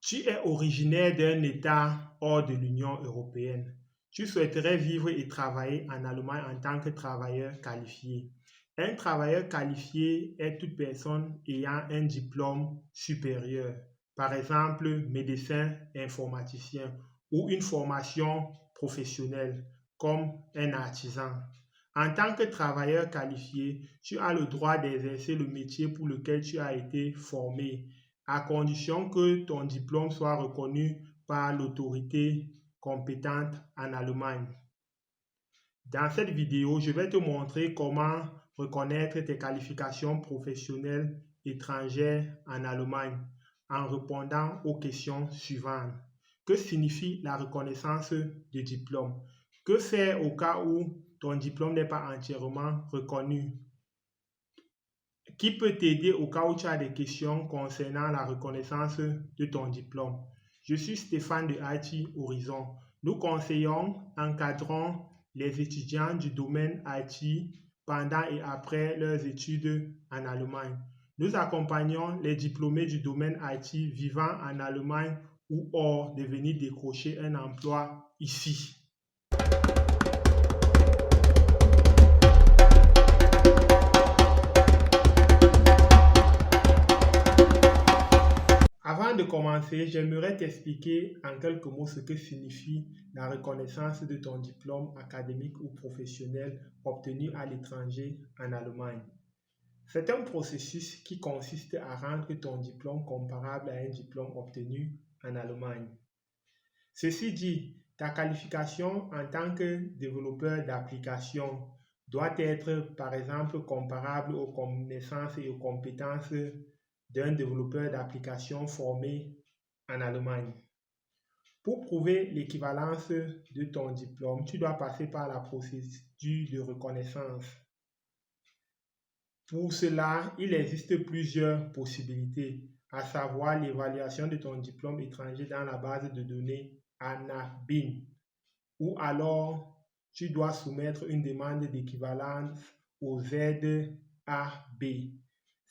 Tu es originaire d'un État hors de l'Union européenne. Tu souhaiterais vivre et travailler en Allemagne en tant que travailleur qualifié. Un travailleur qualifié est toute personne ayant un diplôme supérieur, par exemple médecin, informaticien ou une formation professionnelle comme un artisan. En tant que travailleur qualifié, tu as le droit d'exercer le métier pour lequel tu as été formé à condition que ton diplôme soit reconnu par l'autorité compétente en Allemagne. Dans cette vidéo, je vais te montrer comment reconnaître tes qualifications professionnelles étrangères en Allemagne en répondant aux questions suivantes. Que signifie la reconnaissance de diplôme? Que faire au cas où ton diplôme n'est pas entièrement reconnu? Qui peut t'aider au cas où tu as des questions concernant la reconnaissance de ton diplôme? Je suis Stéphane de IT Horizon. Nous conseillons, encadrons les étudiants du domaine IT pendant et après leurs études en Allemagne. Nous accompagnons les diplômés du domaine IT vivant en Allemagne ou hors de venir décrocher un emploi ici. Avant de commencer, j'aimerais t'expliquer en quelques mots ce que signifie la reconnaissance de ton diplôme académique ou professionnel obtenu à l'étranger en Allemagne. C'est un processus qui consiste à rendre ton diplôme comparable à un diplôme obtenu en Allemagne. Ceci dit, ta qualification en tant que développeur d'application doit être par exemple comparable aux connaissances et aux compétences d'un développeur d'application formé en Allemagne. Pour prouver l'équivalence de ton diplôme, tu dois passer par la procédure de reconnaissance. Pour cela, il existe plusieurs possibilités, à savoir l'évaluation de ton diplôme étranger dans la base de données ANA-BIN, ou alors tu dois soumettre une demande d'équivalence au ZAB,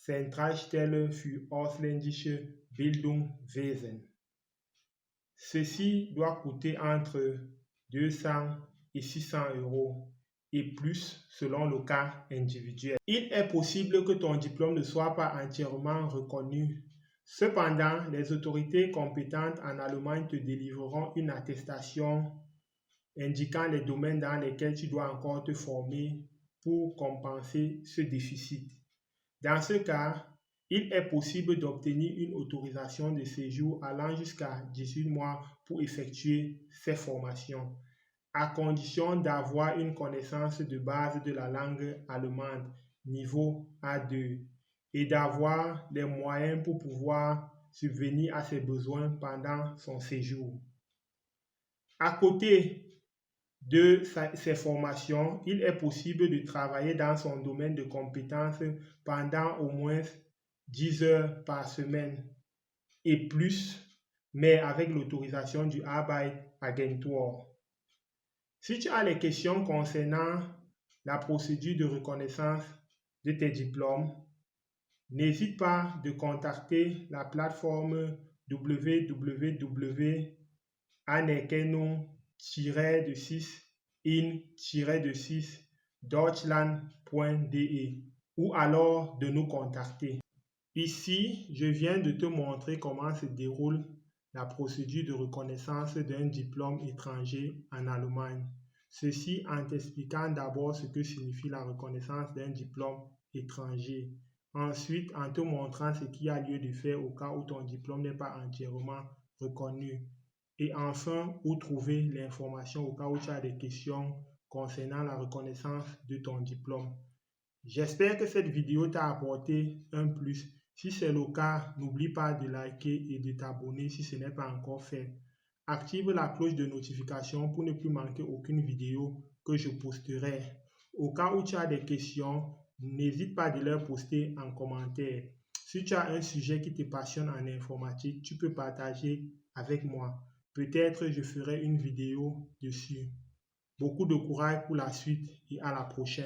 Zentralstelle für ausländische Bildungswesen. Ceci doit coûter entre 200 et 600 euros et plus selon le cas individuel. Il est possible que ton diplôme ne soit pas entièrement reconnu. Cependant, les autorités compétentes en Allemagne te délivreront une attestation indiquant les domaines dans lesquels tu dois encore te former pour compenser ce déficit. Dans ce cas, il est possible d'obtenir une autorisation de séjour allant jusqu'à 18 mois pour effectuer ces formations, à condition d'avoir une connaissance de base de la langue allemande niveau A2 et d'avoir les moyens pour pouvoir subvenir à ses besoins pendant son séjour. À côté de ces formations, il est possible de travailler dans son domaine de compétences pendant au moins 10 heures par semaine et plus, mais avec l'autorisation du Arbeitsagentur. Si tu as des questions concernant la procédure de reconnaissance de tes diplômes, n'hésite pas de contacter la plateforme www.anerkennung-in-deutschland.de ou alors de nous contacter. Ici, je viens de te montrer comment se déroule la procédure de reconnaissance d'un diplôme étranger en Allemagne. Ceci en t'expliquant d'abord ce que signifie la reconnaissance d'un diplôme étranger. Ensuite, en te montrant ce qu'il y a lieu de faire au cas où ton diplôme n'est pas entièrement reconnu. Et enfin, où trouver l'information au cas où tu as des questions concernant la reconnaissance de ton diplôme. J'espère que cette vidéo t'a apporté un plus. Si c'est le cas, n'oublie pas de liker et de t'abonner si ce n'est pas encore fait. Active la cloche de notification pour ne plus manquer aucune vidéo que je posterai. Au cas où tu as des questions, n'hésite pas de les poster en commentaire. Si tu as un sujet qui te passionne en informatique, tu peux partager avec moi. Peut-être je ferai une vidéo dessus. Beaucoup de courage pour la suite et à la prochaine.